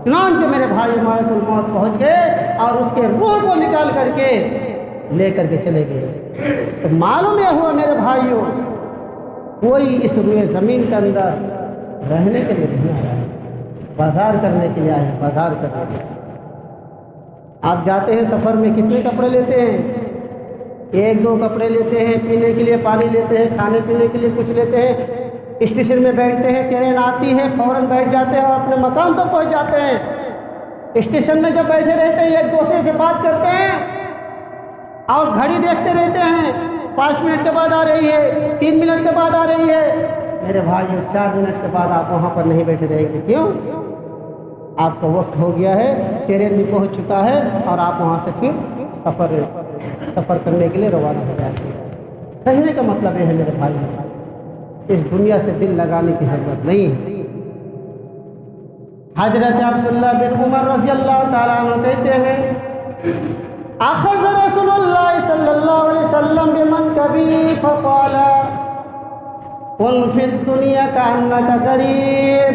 چنانچہ میرے بھائی ملک الموت پہنچ گئے اور اس کے روح کو نکال کر کے لے کر کے چلے گئے۔ تو معلوم یہ ہوا میرے بھائیوں، کوئی اس روئے زمین کے اندر رہنے کے لیے نہیں آیا ہے، بازار کرنے کے لیے آیا ہے، بازار کرنے کے لیے۔ آپ جاتے ہیں سفر میں، کتنے کپڑے لیتے ہیں؟ ایک دو کپڑے لیتے ہیں، پینے کے لیے پانی لیتے ہیں، کھانے پینے کے لیے کچھ لیتے ہیں، اسٹیشن میں بیٹھتے ہیں، ٹرین آتی ہے، فوراً بیٹھ جاتے ہیں اور اپنے مکان تک پہنچ جاتے ہیں۔ اسٹیشن میں جب بیٹھے رہتے ہیں ایک دوسرے سے بات کرتے ہیں اور گھڑی دیکھتے رہتے ہیں، 5 منٹ کے بعد آ رہی ہے، 3 منٹ کے بعد آ رہی ہے۔ میرے بھائیو 4 منٹ کے بعد آپ وہاں پر نہیں بیٹھے رہیں گے، کیوں؟ آپ کا وقت ہو گیا ہے، ٹرین بھی پہنچ چکا ہے اور آپ وہاں سے پھر سفر کرنے کے لیے روانہ ہو جاتے ہیں۔ کہنے کا مطلب یہ ہے میرے بھائی، اس دنیا سے دل لگانے کی ضرورت نہیں ہے۔ حضرت عبداللہ بن عمر رضی اللہ تعالیٰ عنہ کہتے ہیں، اخذ رسول اللہ صلی اللہ علیہ وسلم بمنکبی فقال کن فی الدنیا کأنک غریب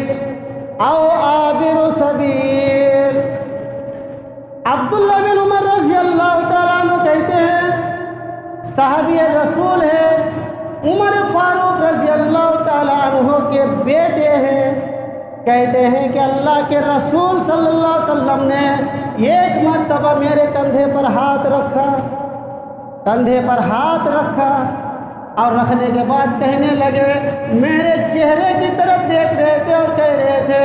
او عابر سبیل۔ عبداللہ بن عمر رضی اللہ تعالیٰ عنہ کہتے ہیں، صحابی رسول ہے، عمر فاروق رضی اللہ تعالیٰ عنہ کے بیٹے ہیں، کہتے ہیں کہ اللہ کے رسول صلی اللہ علیہ وسلم نے ایک مرتبہ میرے کندھے پر ہاتھ رکھا اور رکھنے کے بعد کہنے لگے، میرے چہرے کی طرف دیکھ رہے تھے اور کہہ رہے تھے،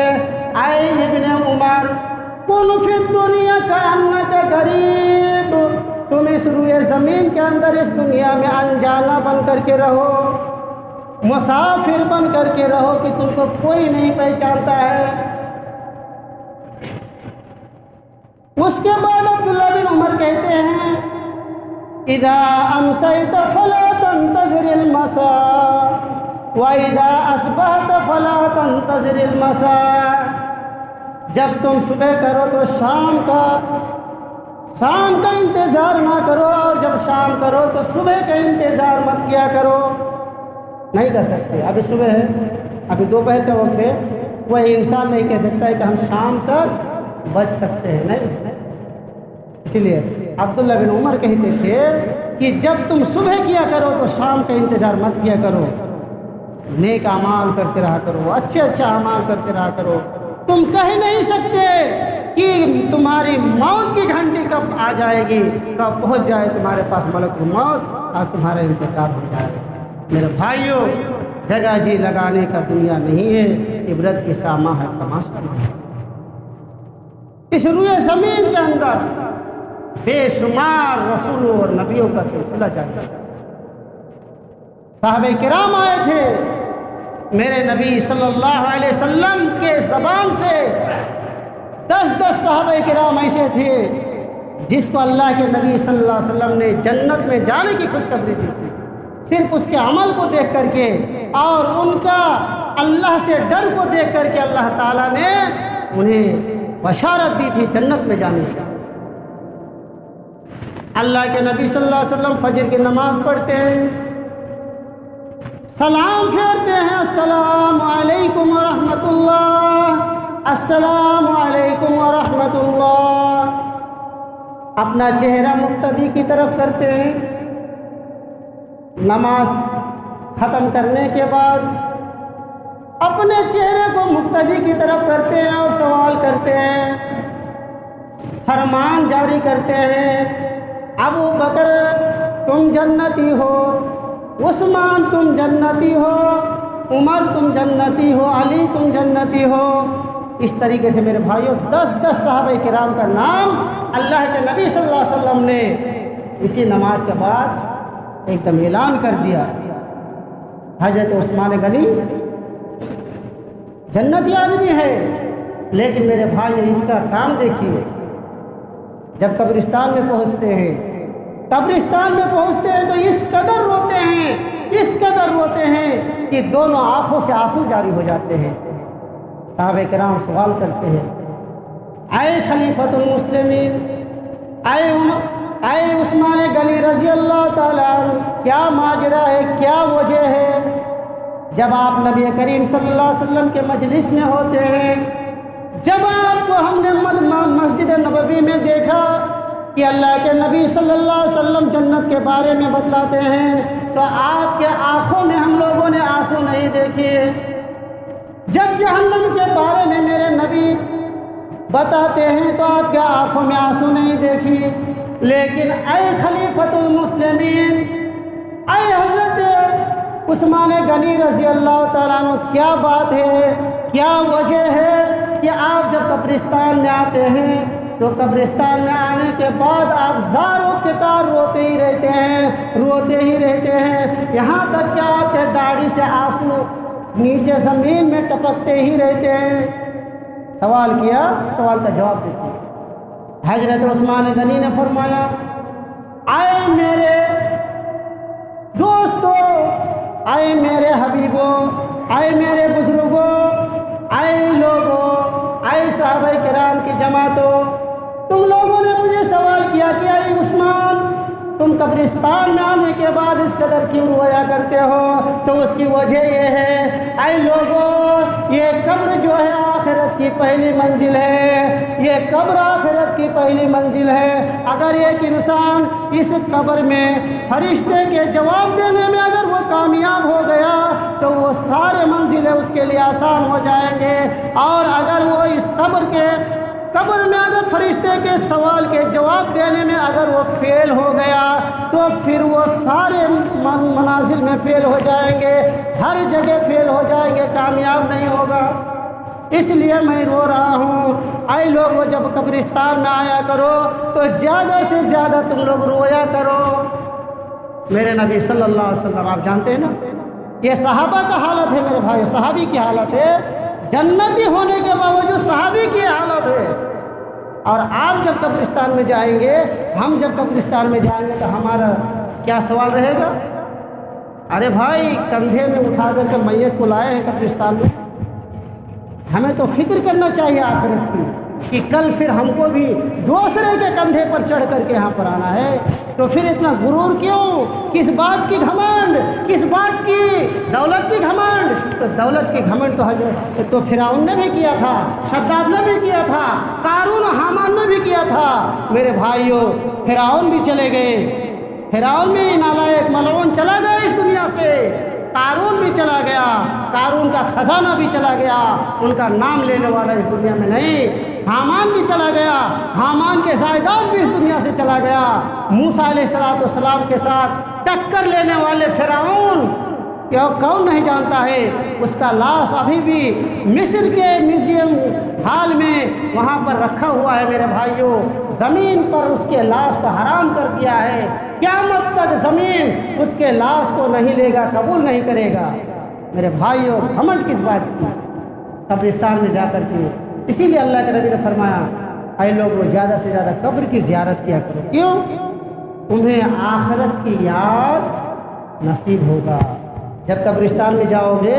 اے ابن عمر کن فی الدنیا کأنک غریب، تم اس روئے زمین کے اندر اس دنیا میں انجانا بن کر کے رہو، مسافر بن کر کے رہو کہ تم کو کوئی نہیں پہچانتا ہے۔ اس کے بعد عبداللہ بن عمر کہتے ہیں، اذا امسیت فلا تنتظر المساء واذا اصبحت فلا تنتظر المساء، جب تم صبح کرو تو شام کا انتظار نہ کرو، اور جب شام کرو تو صبح کا انتظار مت کیا کرو۔ نہیں کر سکتے، ابھی صبح ہے، ابھی دوپہر کا وقت ہے، وہی انسان نہیں کہہ سکتا ہے کہ ہم شام تک بچ سکتے ہیں، نہیں۔ اسی لیے عبداللہ بن عمر کہتے تھے کہ جب تم صبح کیا کرو تو شام کا انتظار مت کیا کرو، نیک اعمال کرتے رہا کرو، اچھے اعمال کرتے رہا کرو۔ تم کہہ نہیں سکتے کہ تمہاری موت کی گھنٹی کب آ جائے گی، کب پہنچ جائے تمہارے پاس ملک الموت اور تمہارا انتقال ہو جائے۔ میرے بھائیوں، جگہ جی لگانے کا دنیا نہیں ہے، عبرت کی سامہ ہے، تماشا نہیں۔ اس روئے زمین کے اندر بے شمار رسولوں اور نبیوں کا سلسلہ جاری ہے۔ صحابہ کرام آئے تھے، میرے نبی صلی اللہ علیہ وسلم کے زبان سے 10 صحابہ کرام ایسے تھے جس کو اللہ کے نبی صلی اللہ علیہ وسلم نے جنت میں جانے کی خوشخبری دی تھی، صرف اس کے عمل کو دیکھ کر کے اور ان کا اللہ سے ڈر کو دیکھ کر کے اللہ تعالیٰ نے انہیں بشارت دی تھی جنت میں جانے کی۔ اللہ کے نبی صلی اللہ علیہ وسلم فجر کی نماز پڑھتے ہیں، سلام پھیرتے ہیں، السلام علیکم ورحمۃ اللہ، السلام علیکم ورحمۃ اللہ، اپنا چہرہ مقتدی کی طرف کرتے ہیں۔ نماز ختم کرنے کے بعد اپنے چہرے کو مقتدی کی طرف کرتے ہیں اور سوال کرتے ہیں، فرمان جاری کرتے ہیں، ابو بکر تم جنتی ہو، عثمان تم جنتی ہو، عمر تم جنتی ہو، علی تم جنتی ہو۔ اس طریقے سے میرے بھائیوں 10 صحابہ کرام کا نام اللہ کے نبی صلی اللہ علیہ وسلم نے اسی نماز کے بعد ایک دم اعلان کر دیا۔ حضرت عثمان غنی جنتی آدمی ہے، لیکن میرے بھائی اس کا کام دیکھیے، جب قبرستان میں پہنچتے ہیں تو اس قدر روتے ہیں کہ دونوں آنکھوں سے آنسو جاری ہو جاتے ہیں۔ صحابہ کرام سوال کرتے ہیں، اے خلیفۃ المسلمین، اے عثمان غنی رضی اللہ تعالیٰ عنہ، کیا ماجرا ہے، کیا وجہ ہے؟ جب آپ نبی کریم صلی اللہ علیہ وسلم کے مجلس میں ہوتے ہیں، جب آپ کو ہم مسجد نبوی میں دیکھا کہ اللہ کے نبی صلی اللہ علیہ وسلم جنت کے بارے میں بتلاتے ہیں تو آپ کے آنکھوں میں ہم لوگوں نے آنسو نہیں دیکھے، جب جہنم کے بارے میں میرے نبی بتاتے ہیں تو آپ کے آنکھوں میں آنسو نہیں دیکھی۔ لیکن اے خلیفۃ المسلمین، اے حضرت عثمان غنی رضی اللہ تعالیٰ عنہ، کیا بات ہے، کیا وجہ ہے کہ آپ جب قبرستان میں آتے ہیں تو قبرستان میں آنے کے بعد آپ زار و قطار روتے ہی رہتے ہیں، یہاں تک کہ آپ کے داڑھی سے آنسو نیچے زمین میں ٹپکتے ہی رہتے ہیں؟ سوال کیا، سوال کا جواب دیتے ہیں۔ حضرت عثمان غنی نے فرمایا، اے میرے دوستو، اے میرے حبیبوں، اے میرے بزرگوں، اے لوگوں، اے صحابہ کرام کی جماعتوں، تم لوگوں نے مجھے سوال کیا کہ اے عثمان، تم قبرستان میں آنے کے بعد اس قدر کیوں رویا کرتے ہو؟ تو اس کی وجہ یہ ہے، اے لوگوں، یہ قبر جو ہے آخرت کی پہلی منزل ہے، یہ قبر آخرت کی پہلی منزل ہے۔ اگر ایک انسان اس قبر میں فرشتے کے جواب دینے میں اگر وہ کامیاب ہو گیا تو وہ سارے منزلیں اس کے لیے آسان ہو جائیں گے، اور اگر وہ اس قبر میں اگر فرشتے کے سوال کے جواب دینے میں اگر وہ فیل ہو گیا تو پھر وہ سارے منازل میں فیل ہو جائیں گے، ہر جگہ فیل ہو جائیں گے، کامیاب نہیں ہوگا۔ اس لیے میں رو رہا ہوں، اے لوگوں، جب قبرستان میں آیا کرو تو زیادہ سے زیادہ تم لوگ رویا کرو۔ میرے نبی صلی اللہ علیہ وسلم، آپ جانتے ہیں نا، یہ صحابہ کا حالت ہے میرے بھائی، صحابی کی حالت ہے، جنتی ہونے کے باوجود صحابی کی حالت ہے۔ اور آپ جب قبرستان میں جائیں گے، ہم جب قبرستان میں جائیں گے تو ہمارا کیا سوال رہے گا؟ ارے بھائی، کندھے میں اٹھا کر کے میت کو لائے ہیں قبرستان میں، ہمیں تو فکر کرنا چاہیے آخرت کی کہ کل پھر ہم کو بھی دوسرے کے کندھے پر چڑھ کر کے یہاں پر آنا ہے۔ تو پھر اتنا غرور کیوں؟ کس بات کی گھمنڈ؟ کس بات کی؟ دولت کی گھمنڈ؟ تو دولت کی گھمنڈ تو فرعون نے بھی کیا تھا، شداد نے بھی کیا تھا، قارون و حامان نے بھی کیا تھا۔ میرے بھائیوں، فرعون بھی چلے گئے، فرعون بھی نالائق ملعون چلا گیا اس دنیا سے، قارون بھی چلا گیا، قارون کا خزانہ بھی چلا گیا، ان کا نام لینے والا اس دنیا میں نہیں۔ حامان بھی چلا گیا، حامان کے جائیداد بھی اس دنیا سے چلا گیا۔ موسیٰ علیہ السلام کے ساتھ ٹکر لینے والے فرعون، کون نہیں جانتا ہے، اس کا لاش ابھی بھی مصر کے میوزیم ہال میں وہاں پر رکھا ہوا ہے۔ میرے بھائیوں، زمین پر اس کے لاش کو حرام کر دیا ہے، قیامت تک زمین اس کے لاش کو نہیں لے گا، قبول نہیں کرے گا۔ میرے بھائیوں، گھمنڈ کس بات کی؟ قبرستان میں جا کر کے، اسی لیے اللہ کے نبی نے فرمایا، اے لوگوں، زیادہ سے زیادہ قبر کی زیارت کیا کرو۔ کیوں؟ تمہیں آخرت کی یاد نصیب ہوگا۔ جب قبرستان میں جاؤ گے،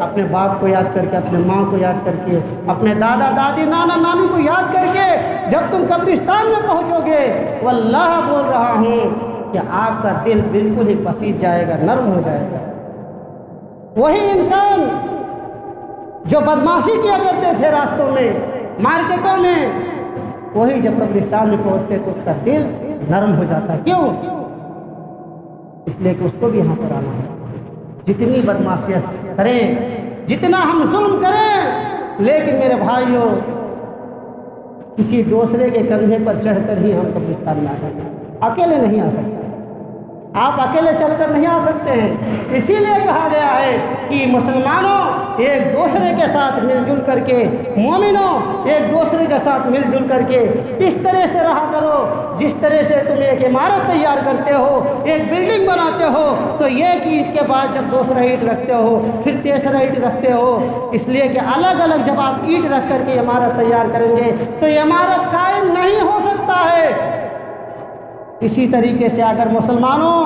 اپنے باپ کو یاد کر کے، اپنے ماں کو یاد کر کے، اپنے دادا دادی نانا نانی کو یاد کر کے جب تم قبرستان میں پہنچو گے، واللہ بول رہا ہوں کہ آپ کا دل بالکل ہی پسیج جائے گا، نرم ہو جائے گا۔ وہی انسان جو بدمعاشی کیا کرتے تھے راستوں میں، مارکیٹوں میں، وہی جب قبرستان میں پہنچتے تو اس کا دل نرم ہو جاتا۔ کیوں؟ اس لیے کہ اس کو بھی یہاں پر آنا ہے۔ جتنی بدمعاشیت کریں، جتنا ہم ظلم کریں، لیکن میرے بھائیوں، کسی دوسرے کے کندھے پر چڑھ کر ہی ہم قبرستان میں آ سکتے ہیں، اکیلے نہیں آ سکتے۔ آپ اکیلے چل کر نہیں آ سکتے ہیں، اسی لیے کہا گیا ہے کہ مسلمانوں ایک دوسرے کے ساتھ مل جل کر کے، مومنوں ایک دوسرے کے ساتھ مل جل کر کے اس طرح سے رہا کرو جس طرح سے تم ایک عمارت تیار کرتے ہو، ایک بلڈنگ بناتے ہو تو ایک اینٹ کے بعد جب دوسرا اینٹ رکھتے ہو، پھر تیسرا اینٹ رکھتے ہو، اس لیے کہ الگ الگ جب آپ اینٹ رکھ کر کے عمارت تیار کریں گے تو یہ عمارت قائم نہیں ہو سکتا ہے۔ اسی طریقے سے اگر مسلمانوں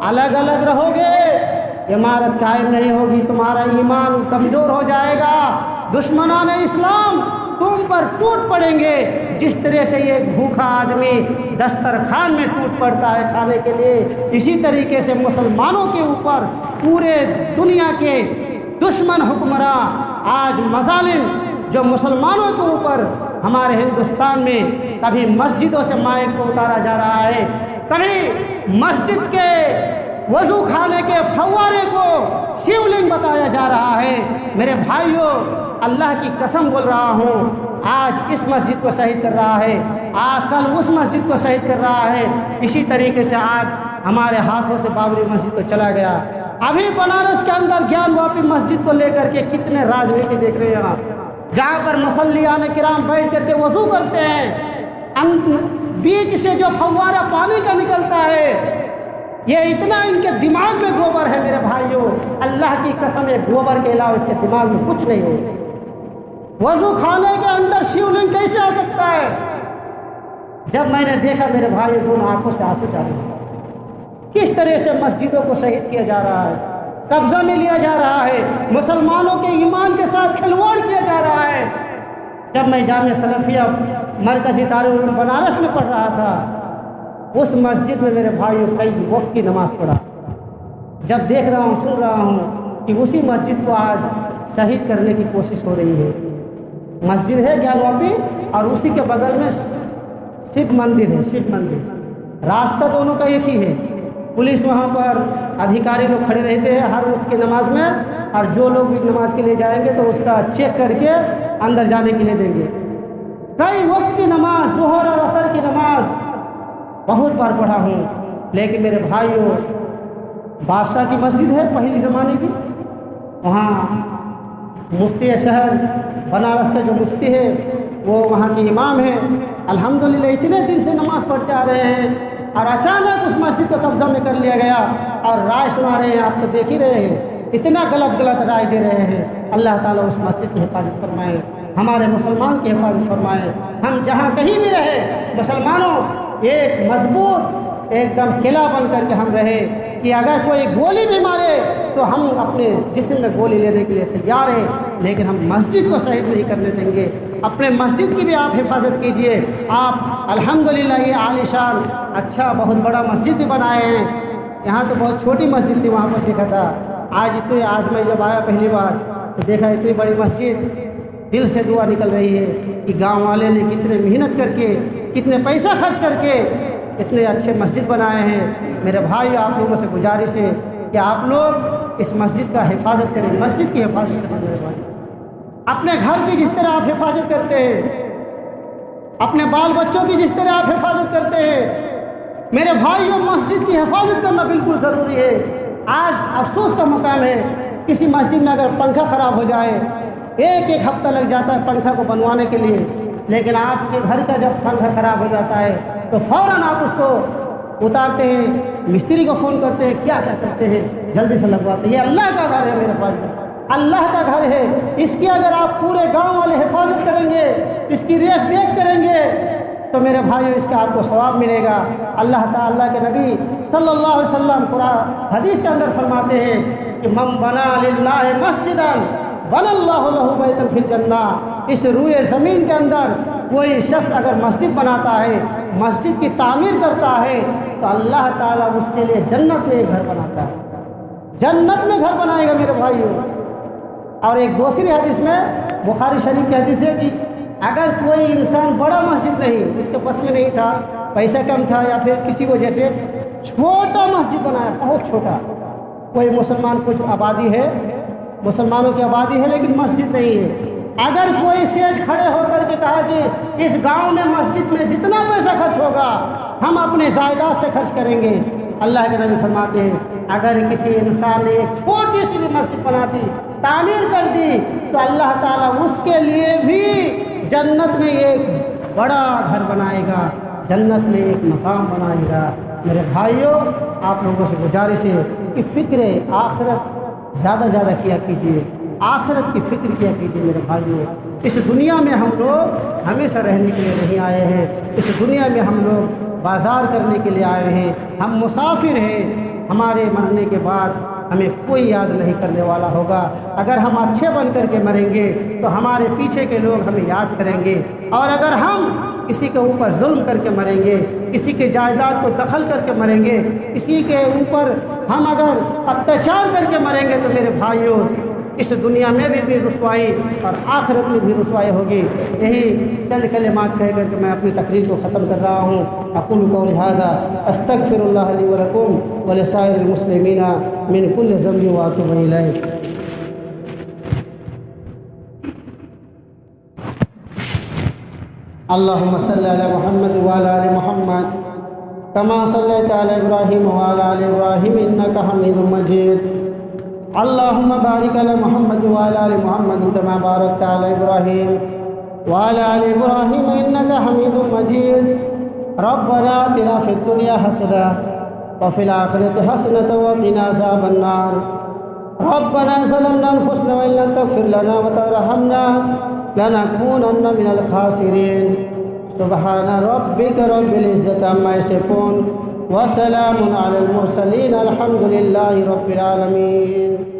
الگ الگ رہو گے، عمارت قائم نہیں ہوگی، تمہارا ایمان کمزور ہو جائے گا، دشمنان اسلام تم پر ٹوٹ پڑیں گے، جس طرح سے یہ بھوکا آدمی دسترخوان میں ٹوٹ پڑتا ہے کھانے کے لیے، اسی طریقے سے مسلمانوں کے اوپر پورے دنیا کے دشمن حکمراں آج مظالم جو مسلمانوں کے اوپر ہمارے ہندوستان میں کبھی مسجدوں سے مائک کو اتارا جا رہا ہے، کبھی مسجد کے وضو خانے کے فوارے کو شیو لنگ بتایا جا رہا ہے۔ میرے بھائیوں، اللہ کی قسم بول رہا ہوں، آج اس مسجد کو شہید کر رہا ہے، کل اس مسجد کو شہید کر رہا ہے، اسی طریقے سے آج ہمارے ہاتھوں سے بابری مسجد کو چلا گیا۔ ابھی بنارس کے اندر گیان واپی مسجد کو لے کر کے کتنے راجنیتی دیکھ رہے ہیں آپ، جہاں پر مصلیان کرام بیٹھ کر کے وضو کرتے ہیں، بیچ سے جو فوارہ پانی کا نکلتا ہے، یہ اتنا ان کے دماغ میں گوبر ہے میرے بھائیوں، اللہ کی قسم ہے، گوبر کے علاوہ اس کے دماغ میں کچھ نہیں ہے۔ وضو خانے کے اندر شیو لنگ کیسے آ سکتا ہے؟ جب میں نے دیکھا میرے بھائی دونوں آنکھوں سے آنسو جا رہے ہیں، کس طرح سے مسجدوں کو شہید کیا جا رہا ہے، قبضہ میں لیا جا رہا ہے، مسلمانوں کے ایمان کے ساتھ کھلواڑ کیا جا رہا ہے۔ جب میں جامعہ سلفیہ مرکزی دارالعلوم بنارس میں پڑھ رہا تھا، اس مسجد میں میرے بھائیوں کئی وقت کی نماز پڑھا، جب دیکھ رہا ہوں، سن رہا ہوں کہ اسی مسجد کو آج شہید کرنے کی کوشش ہو رہی ہے۔ مسجد ہے گیان واپی اور اسی کے بغل میں شیو مندر ہے، شیو مندر، راستہ دونوں کا ایک ہی ہے۔ پولیس وہاں پر ادھیکاری لوگ کھڑے رہتے ہیں ہر وقت کی نماز میں، اور جو لوگ بھی نماز کے لیے جائیں گے تو اس کا چیک کر کے اندر جانے کے لیے دیں گے۔ کئی وقت کی نماز، ظہر اور عصر کی نماز بہت بار پڑھا ہوں، لیکن میرے بھائیوں، بادشاہ کی مسجد ہے پہلی زمانے کی، وہاں مفتی شہر بنارس کا جو مفتی ہے وہ وہاں کے امام ہیں، الحمدللہ اتنے دن سے نماز پڑھتے آ رہے ہیں، اور اچانک اس مسجد کو قبضہ میں کر لیا گیا اور رائے سنا رہے ہیں، آپ تو دیکھ ہی رہے ہیں، اتنا غلط رائے دے رہے ہیں۔ اللہ تعالیٰ اس مسجد کی حفاظت فرمائے، ہمارے مسلمان کی حفاظت فرمائے۔ ہم جہاں کہیں بھی رہے، مسلمانوں ایک مضبوط ایک دم قلعہ بن کر کے ہم رہے کہ اگر کوئی گولی بھی مارے تو ہم اپنے جسم میں گولی لینے کے لیے تیار ہیں، لیکن ہم مسجد کو شہید نہیں کرنے دیں گے۔ اپنے مسجد کی بھی آپ حفاظت کیجئے۔ آپ الحمدللہ یہ عالی شان اچھا بہت بڑا مسجد بھی بنائے ہیں، یہاں تو بہت چھوٹی مسجد تھی، وہاں پر دیکھا تھا، آج میں جب آیا پہلی بار تو دیکھا اتنی بڑی مسجد، دل سے دعا نکل رہی ہے کہ گاؤں والے نے کتنے محنت کر کے، کتنے پیسہ خرچ کر کے اتنے اچھے مسجد بنائے ہیں۔ میرے بھائی، آپ لوگوں سے گزارش ہے کہ آپ لوگ اس مسجد کا حفاظت کریں، مسجد کی حفاظت کریں میرے بھائی۔ اپنے گھر کی جس طرح آپ حفاظت کرتے ہیں، اپنے بال بچوں کی جس طرح آپ حفاظت کرتے ہیں، میرے بھائیوں، مسجد کی حفاظت کرنا بالکل ضروری ہے۔ آج افسوس کا مقام ہے، کسی مسجد میں اگر پنکھا خراب ہو جائے، ایک ہفتہ لگ جاتا ہے پنکھا کو بنوانے کے لیے، لیکن آپ کے گھر کا جب پنکھا خراب ہو جاتا ہے تو فوراً آپ اس کو اتارتے ہیں، مستری کو فون کرتے ہیں، کیا کرتے ہیں، جلدی سے لگواتے ہیں۔ یہ اللہ کا گھر ہے میرے بھائی، اللہ کا گھر ہے، اس کی اگر آپ پورے گاؤں والے حفاظت کریں گے، اس کی ریکھ دیکھ کریں گے تو میرے بھائیو اس کا آپ کو ثواب ملے گا۔ اللہ تعالیٰ کے نبی صلی اللہ علیہ وسلم قرآن حدیث کے اندر فرماتے ہیں کہ من بنا للہ مسجدا بنى اللہ لہ بیتا فی الجنہ، اس روئے زمین کے اندر کوئی شخص اگر مسجد بناتا ہے، مسجد کی تعمیر کرتا ہے، تو اللہ تعالیٰ اس کے لیے جنت میں ایک گھر بناتا ہے، جنت میں گھر بنائے گا میرے بھائیو۔ اور ایک دوسری حدیث میں، بخاری شریف کی حدیث ہے کہ اگر کوئی انسان بڑا مسجد نہیں، اس کے پاس میں نہیں تھا، پیسہ کم تھا، یا پھر کسی وجہ سے چھوٹا مسجد بنایا، بہت چھوٹا، کوئی مسلمان کچھ آبادی ہے، مسلمانوں کی آبادی ہے لیکن مسجد نہیں ہے، اگر کوئی سیٹ کھڑے ہو کر کے کہا کہ اس گاؤں میں مسجد میں جتنا پیسہ خرچ ہوگا ہم اپنے جائیداد سے خرچ کریں گے، اللہ کے نبی فرماتے ہیں اگر کسی انسان نے ایک چھوٹی سی بھی مسجد بنا دی، تعمیر کر دی، تو اللہ تعالیٰ اس کے لیے بھی جنت میں ایک بڑا گھر بنائے گا، جنت میں ایک مقام بنائے گا۔ میرے بھائیوں، آپ لوگوں سے گزارش ہے کہ فکر آخرت زیادہ زیادہ کیا کیجیے، آخرت کی فکر کیا کیجیے میرے بھائیوں۔ اس دنیا میں ہم لوگ ہمیشہ رہنے کے لیے نہیں آئے ہیں، اس دنیا میں ہم لوگ بازار کرنے کے لیے آئے ہیں، ہم مسافر ہیں، ہمارے مرنے کے بعد ہمیں کوئی یاد نہیں کرنے والا ہوگا۔ اگر ہم اچھے بن کر کے مریں گے تو ہمارے پیچھے کے لوگ ہمیں یاد کریں گے، اور اگر ہم کسی کے اوپر ظلم کر کے مریں گے، کسی کے جائیداد کو دخل کر کے مریں گے، کسی کے اوپر ہم اگر اتیاچار کر کے مریں گے، تو میرے بھائیوں اس دنیا میں بھی رسوائی اور آخرت میں بھی رسوائی ہوگی۔ یہی چند کلمات کہہ کر کے میں اپنی تقریر کو ختم کر رہا ہوں۔ اقول قولی ھذا استغفر اللہ لی ولکم ولسائر المسلمین من کل ذنب واتوب الیہ۔ اللہم صلی علی محمد وعلی آل محمد کما صلیت علی ابراہیم وعلی آل ابراہیم انک حمید مجید۔ اللہم بارک علی محمد وعلی آل محمد کما بارکت علی ابراہیم وعلی آل ابراہیم انک حمید مجید۔ ربنا آتنا فی الدنیا حسنہ وفی الآخرۃ حسنۃ وقنا عذاب النار۔ ربنا ظلمنا انفسنا وان لم تغفر لنا وترحمنا لنكونن من الخاسرين۔ سبحان ربك رب العزة عما يصفون وسلام على المرسلين الحمد لله رب العالمين۔